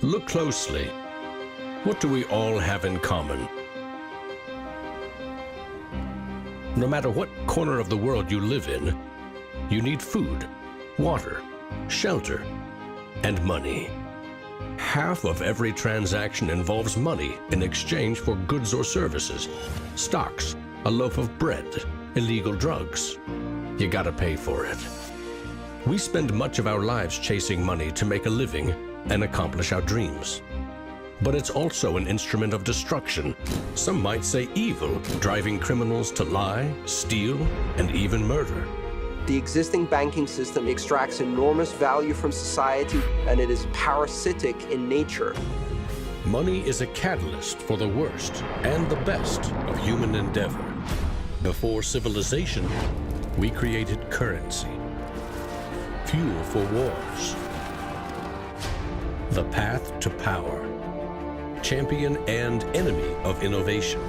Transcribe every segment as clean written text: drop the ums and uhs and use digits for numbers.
Look closely. What do we all have in common? No matter what corner of the world you live in, you need food, water, shelter, and money. Half of every transaction involves money in exchange for goods or services, stocks, a loaf of bread, illegal drugs. You gotta pay for it. We spend much of our lives chasing money to make a living and accomplish our dreams. But it's also an instrument of destruction. Some might say evil, driving criminals to lie, steal, and even murder. The existing banking system extracts enormous value from society, and it is parasitic in nature. Money is a catalyst for the worst and the best of human endeavor. Before civilization, we created currency, fuel for wars, the path to power, champion and enemy of innovation.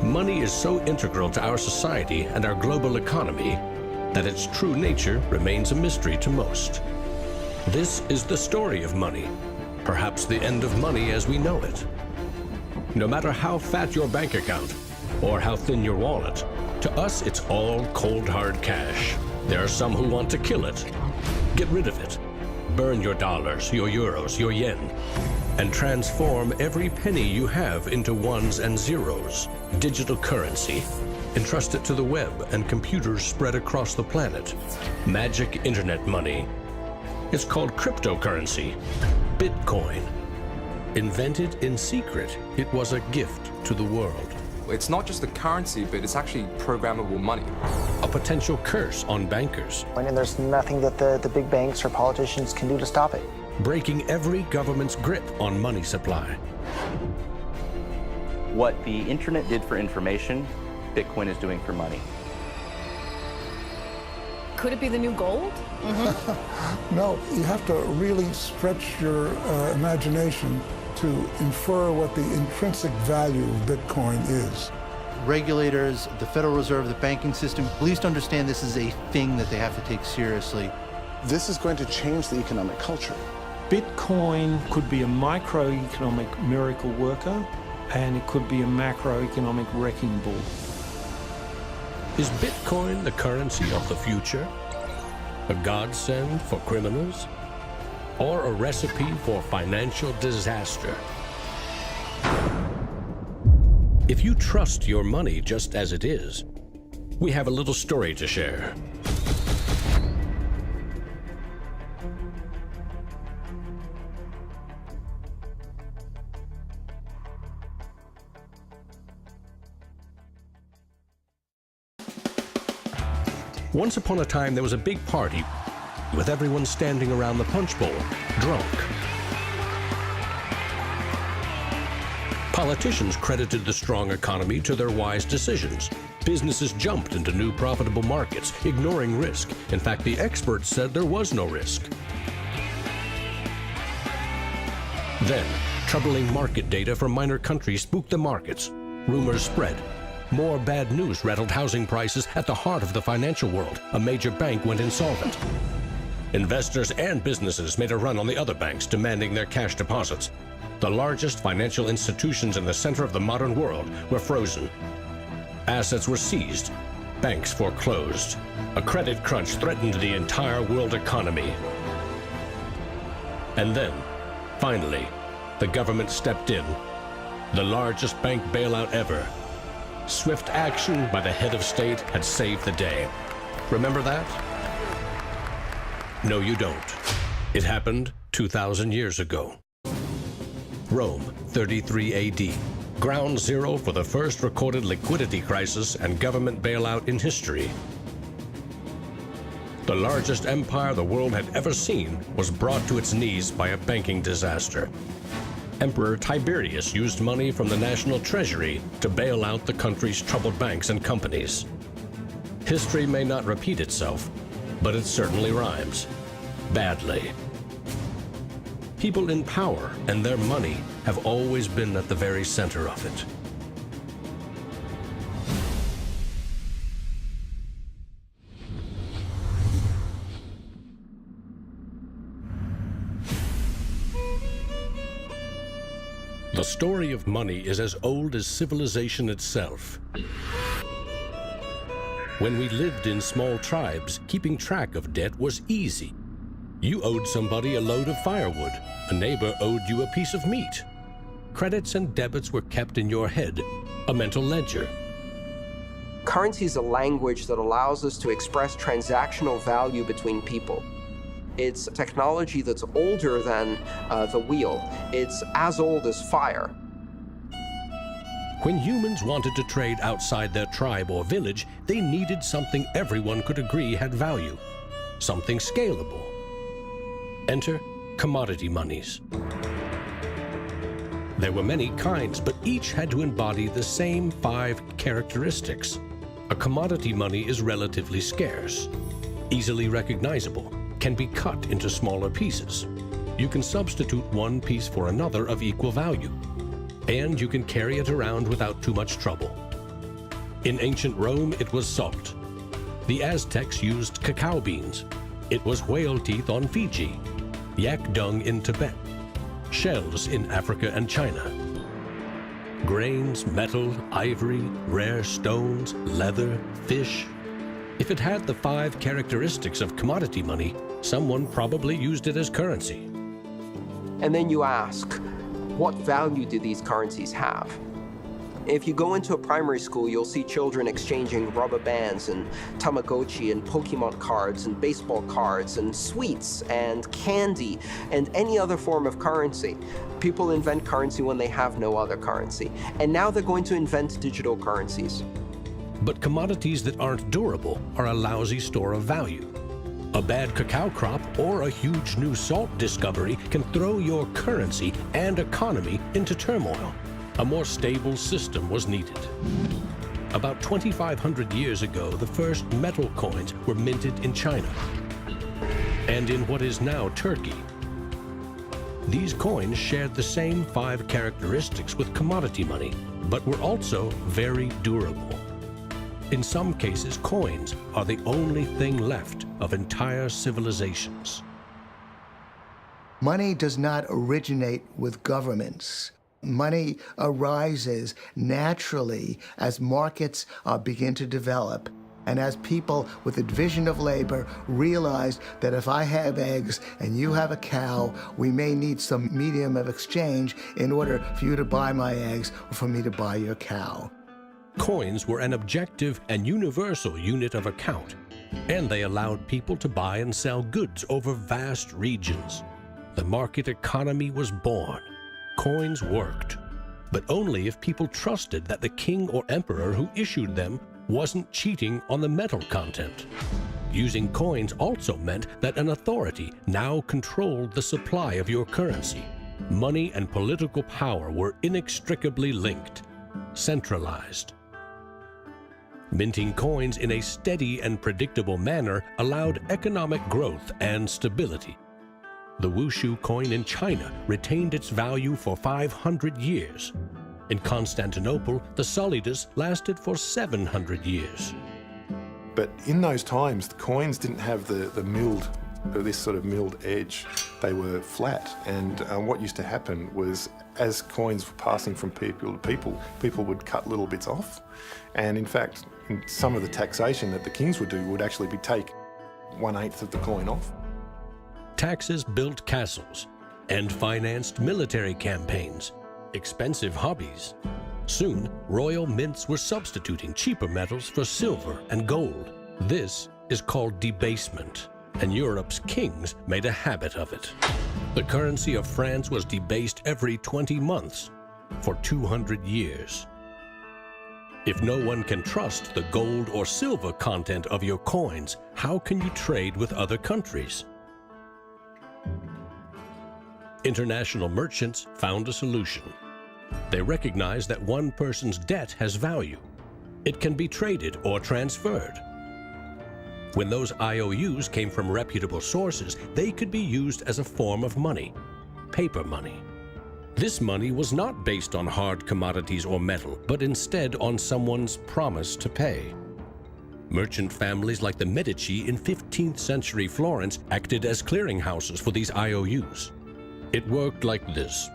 Money is so integral to our society and our global economy that its true nature remains a mystery to most. This is the story of money, perhaps the end of money as we know it. No matter how fat your bank account or how thin your wallet, to us it's all cold hard cash. There are some who want to kill it. Get rid of it. Burn your dollars, your euros, your yen, and transform every penny you have into ones and zeros, digital currency. Entrust it to the web and computers spread across the planet. Magic internet money. It's called cryptocurrency, Bitcoin. Invented in secret, it was a gift to the world. It's not just a currency, but it's actually programmable money. A potential curse on bankers. And there's nothing that the big banks or politicians can do to stop it. Breaking every government's grip on money supply. What the internet did for information, Bitcoin is doing for money. Could it be the new gold? No, you have to really stretch your imagination to infer what the intrinsic value of Bitcoin is. Regulators, the Federal Reserve, the banking system, at least understand this is a thing that they have to take seriously. This is going to change the economic culture. Bitcoin could be a microeconomic miracle worker, and it could be a macroeconomic wrecking ball. Is Bitcoin the currency of the future? A godsend for criminals? Or a recipe for financial disaster? If you trust your money just as it is, we have a little story to share. Once upon a time, there was a big party with everyone standing around the punch bowl, drunk. Politicians credited the strong economy to their wise decisions. Businesses jumped into new profitable markets, ignoring risk. In fact, the experts said there was no risk. Then, troubling market data from minor countries spooked the markets. Rumors spread. More bad news rattled housing prices at the heart of the financial world. A major bank went insolvent. Investors and businesses made a run on the other banks, demanding their cash deposits. The largest financial institutions in the center of the modern world were frozen. Assets were seized. Banks foreclosed. A credit crunch threatened the entire world economy. And then, finally, the government stepped in. The largest bank bailout ever. Swift action by the head of state had saved the day. Remember that? No, you don't. It happened 2,000 years ago. Rome, 33 AD. Ground zero for the first recorded liquidity crisis and government bailout in history. The largest empire the world had ever seen was brought to its knees by a banking disaster. Emperor Tiberius used money from the national treasury to bail out the country's troubled banks and companies. History may not repeat itself, but it certainly rhymes. Badly. People in power and their money have always been at the very center of it. The story of money is as old as civilization itself. When we lived in small tribes, keeping track of debt was easy. You owed somebody a load of firewood. A neighbor owed you a piece of meat. Credits and debits were kept in your head, a mental ledger. Currency is a language that allows us to express transactional value between people. It's technology that's older than the wheel. It's as old as fire. When humans wanted to trade outside their tribe or village, they needed something everyone could agree had value, something scalable. Enter commodity monies. There were many kinds, but each had to embody the same 5 characteristics. A commodity money is relatively scarce, easily recognizable, can be cut into smaller pieces. You can substitute one piece for another of equal value, and you can carry it around without too much trouble. In ancient Rome, it was salt. The Aztecs used cacao beans. It was whale teeth on Fiji, yak dung in Tibet, shells in Africa and China. Grains, metal, ivory, rare stones, leather, fish. If it had the 5 characteristics of commodity money, someone probably used it as currency. And then you ask, what value do these currencies have? If you go into a primary school, you'll see children exchanging rubber bands and Tamagotchi and Pokemon cards and baseball cards and sweets and candy and any other form of currency. People invent currency when they have no other currency. And now they're going to invent digital currencies. But commodities that aren't durable are a lousy store of value. A bad cacao crop or a huge new salt discovery can throw your currency and economy into turmoil. A more stable system was needed. About 2,500 years ago, the first metal coins were minted in China and in what is now Turkey. These coins shared the same 5 characteristics with commodity money, but were also very durable. In some cases, coins are the only thing left of entire civilizations. Money does not originate with governments. Money arises naturally as markets begin to develop and as people with a division of labor realize that if I have eggs and you have a cow, we may need some medium of exchange in order for you to buy my eggs or for me to buy your cow. Coins were an objective and universal unit of account, and they allowed people to buy and sell goods over vast regions. The market economy was born. Coins worked, but only if people trusted that the king or emperor who issued them wasn't cheating on the metal content. Using coins also meant that an authority now controlled the supply of your currency. Money and political power were inextricably linked, centralized. Minting coins in a steady and predictable manner allowed economic growth and stability. The Wushu coin in China retained its value for 500 years. In Constantinople, the solidus lasted for 700 years. But in those times, the coins didn't have this sort of milled edge. They were flat, and what used to happen was, as coins were passing from people to people, people would cut little bits off. And in fact, in some of the taxation that the kings would do would actually be take 1/8 of the coin off. Taxes built castles and financed military campaigns, expensive hobbies. Soon, royal mints were substituting cheaper metals for silver and gold. This is called debasement, and Europe's kings made a habit of it. The currency of France was debased every 20 months for 200 years. If no one can trust the gold or silver content of your coins, how can you trade with other countries? International merchants found a solution. They recognized that one person's debt has value. It can be traded or transferred. When those IOUs came from reputable sources, they could be used as a form of money, paper money. This money was not based on hard commodities or metal, but instead on someone's promise to pay. Merchant families like the Medici in 15th century Florence acted as clearinghouses for these IOUs. It worked like this.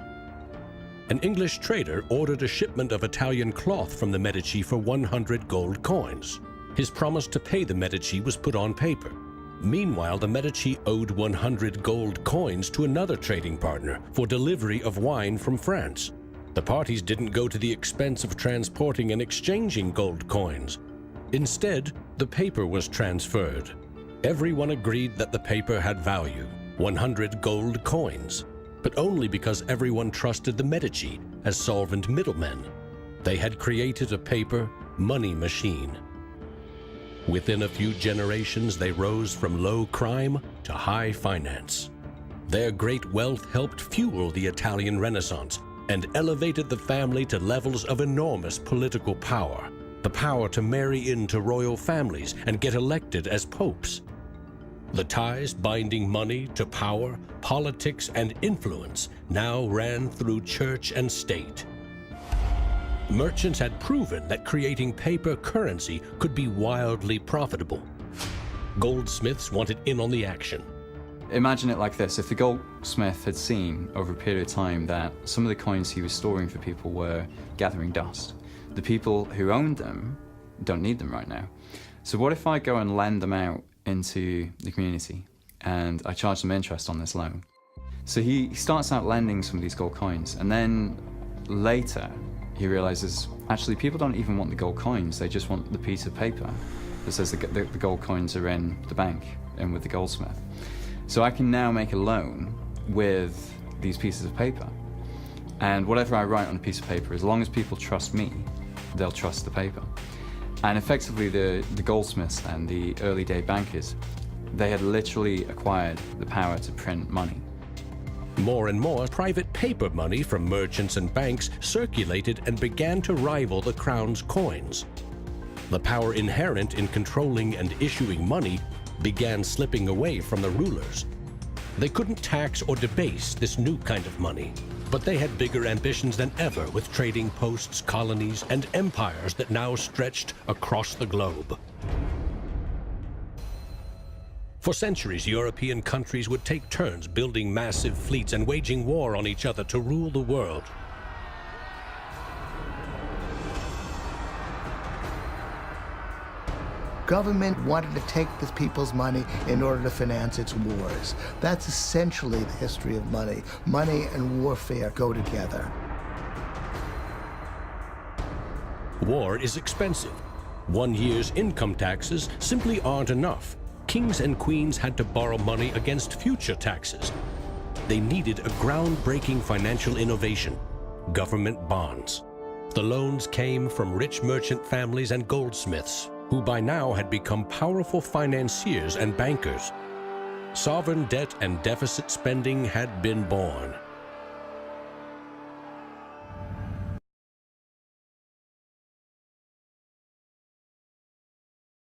An English trader ordered a shipment of Italian cloth from the Medici for 100 gold coins. His promise to pay the Medici was put on paper. Meanwhile, the Medici owed 100 gold coins to another trading partner for delivery of wine from France. The parties didn't go to the expense of transporting and exchanging gold coins. Instead, the paper was transferred. Everyone agreed that the paper had value, 100 gold coins, but only because everyone trusted the Medici as solvent middlemen. They had created a paper money machine. Within a few generations, they rose from low crime to high finance. Their great wealth helped fuel the Italian Renaissance and elevated the family to levels of enormous political power. The power to marry into royal families and get elected as popes. The ties binding money to power, politics, and influence now ran through church and state. Merchants had proven that creating paper currency could be wildly profitable. Goldsmiths wanted in on the action. Imagine it like this. If the goldsmith had seen over a period of time that some of the coins he was storing for people were gathering dust, the people who owned them don't need them right now. So what if I go and lend them out into the community and I charge them interest on this loan? So he starts out lending some of these gold coins, and then later he realizes actually people don't even want the gold coins, they just want the piece of paper that says the gold coins are in the bank and with the goldsmith. So I can now make a loan with these pieces of paper, and whatever I write on a piece of paper, as long as people trust me, they'll trust the paper. And effectively the goldsmiths and the early day bankers, they had literally acquired the power to print money. More and more private paper money from merchants and banks circulated and began to rival the crown's coins. The power inherent in controlling and issuing money began slipping away from the rulers. They couldn't tax or debase this new kind of money, but they had bigger ambitions than ever with trading posts, colonies, and empires that now stretched across the globe. For centuries, European countries would take turns building massive fleets and waging war on each other to rule the world. Government wanted to take the people's money in order to finance its wars. That's essentially the history of money. Money and warfare go together. War is expensive. 1 year's income taxes simply aren't enough. Kings and queens had to borrow money against future taxes. They needed a groundbreaking financial innovation, government bonds. The loans came from rich merchant families and goldsmiths, who by now had become powerful financiers and bankers. Sovereign debt and deficit spending had been born.